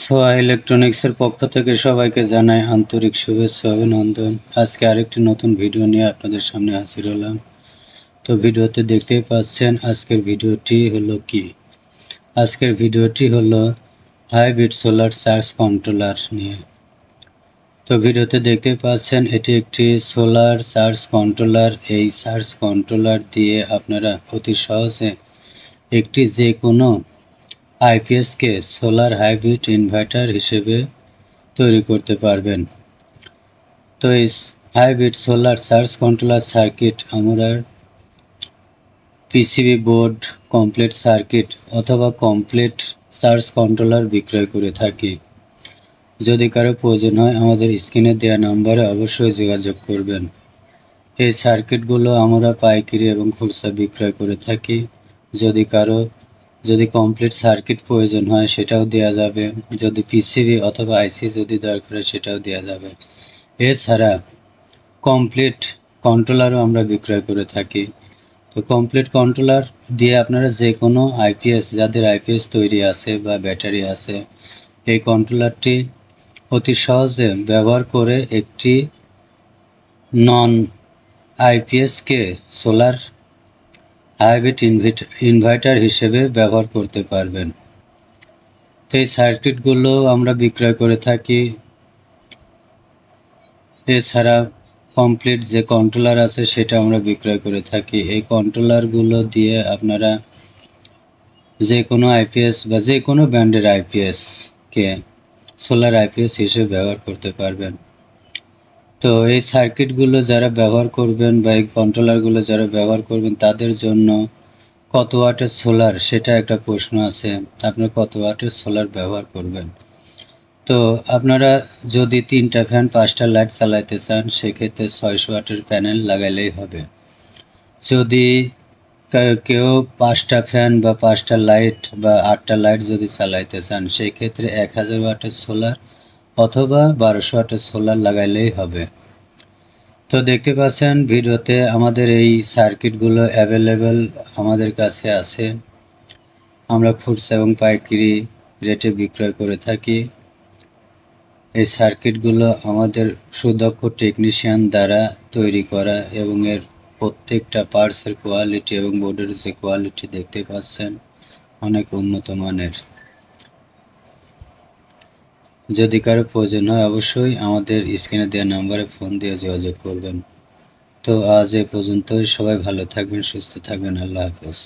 সোয়া ইলেকট্রনিক্সের পক্ষ থেকে সবাইকে জানাই আন্তরিক শুভেচ্ছা অভিনন্দন। আজকে আরেকটি নতুন ভিডিও নিয়ে আপনাদের সামনে হাজির হলাম। তো ভিডিওতে দেখতেই পাচ্ছেন আজকের ভিডিওটি হলো হাইব্রিড সোলার চার্জ কন্ট্রোলার নিয়ে। তো ভিডিওতে দেখতেই পাচ্ছেন এটি একটি সোলার চার্জ কন্ট্রোলার। এই চার্জ কন্ট্রোলার দিয়ে আপনারা অতি সহজে একটি যে কোনো আইপিএসকে সোলার হাইব্রিড ইনভার্টার হিসেবে তৈরি করতে পারবেন। তো এই hybrid solar charge controller circuit আমরা পিসিবি বোর্ড, কমপ্লিট সার্কিট অথবা কমপ্লিট চার্জ কন্ট্রোলার বিক্রয় করে থাকি। যদি কারো প্রয়োজন হয় আমাদের স্ক্রিনে দেওয়া নাম্বারে অবশ্যই যোগাযোগ করবেন। এই সার্কিটগুলো আমরা পাইকারি এবং খুচরা বিক্রয় করে থাকি। যদি কমপ্লিট সার্কিট প্রয়োজন হয় সেটাও দেওয়া যাবে, যদি পিসিবি অথবা আইসি যদি দরকার হয় সেটাও দেওয়া যাবে। এছাড়া কমপ্লিট কন্ট্রোলারও আমরা বিক্রয় করে থাকি। তো কমপ্লিট কন্ট্রোলার দিয়ে আপনারা যে কোনো আইপিএস, যাদের আইপিএস তৈরি আছে বা ব্যাটারি আছে, এই কন্ট্রোলারটি অতি সহজে ব্যবহার করে একটি নন আইপিএসকে সোলার হাইব্রিড ইনভার্টার হিসেবে ব্যবহার করতে পারবেন। তো এই সার্কিটগুলো আমরা বিক্রয় করে থাকি। এছাড়া কমপ্লিট যে কন্ট্রোলার আছে সেটা আমরা বিক্রয় করে থাকি। এই কন্ট্রোলারগুলো দিয়ে আপনারা যে কোনো আইপিএস বা যে কোনো ব্র্যান্ডের আইপিএসকে সোলার আইপিএস হিসেবে ব্যবহার করতে পারবেন। তো এই সার্কিটগুলো যারা ব্যবহার করবেন বা এই কন্ট্রোলারগুলো যারা ব্যবহার করবেন তাদের জন্য কত ওয়াটের সোলার সেটা একটা প্রশ্ন আছে। আপনারা কত ওয়াটের সোলার ব্যবহার করবেন? তো আপনারা যদি 3টা ফ্যান 5টা লাইট চালাইতে চান সেক্ষেত্রে 600 ওয়াটের প্যানেল লাগাইলেই হবে। যদি কেউ 5টা ফ্যান বা 5টা লাইট বা 8টা লাইট যদি চালাইতে চান সেই ক্ষেত্রে 1000 ওয়াটের সোলার অথবা 1200 ওয়াটের সোলার লাগাইলেই হবে। তো দেখতে পাচ্ছেন ভিডিওতে আমাদের এই সার্কিটগুলো অ্যাভেলেবেল আমাদের কাছে আছে। আমরা খুচরা এবং পাইকারি রেটে বিক্রয় করে থাকি। এই সার্কিটগুলো আমাদের সুদক্ষ টেকনিশিয়ান দ্বারা তৈরি করা এবং এর প্রত্যেকটা পার্টসের কোয়ালিটি এবং বোর্ডের যে কোয়ালিটি দেখতে পাচ্ছেন অনেক উন্নত মানের। যদি কারো প্রয়োজন হয় অবশ্যই আমাদের স্ক্রিনে দেওয়া নাম্বারে ফোন দিয়ে যোগাযোগ করবেন। তো আজ এ পর্যন্তই। সবাই ভালো থাকবেন, সুস্থ থাকবেন। আল্লাহ হাফেজ।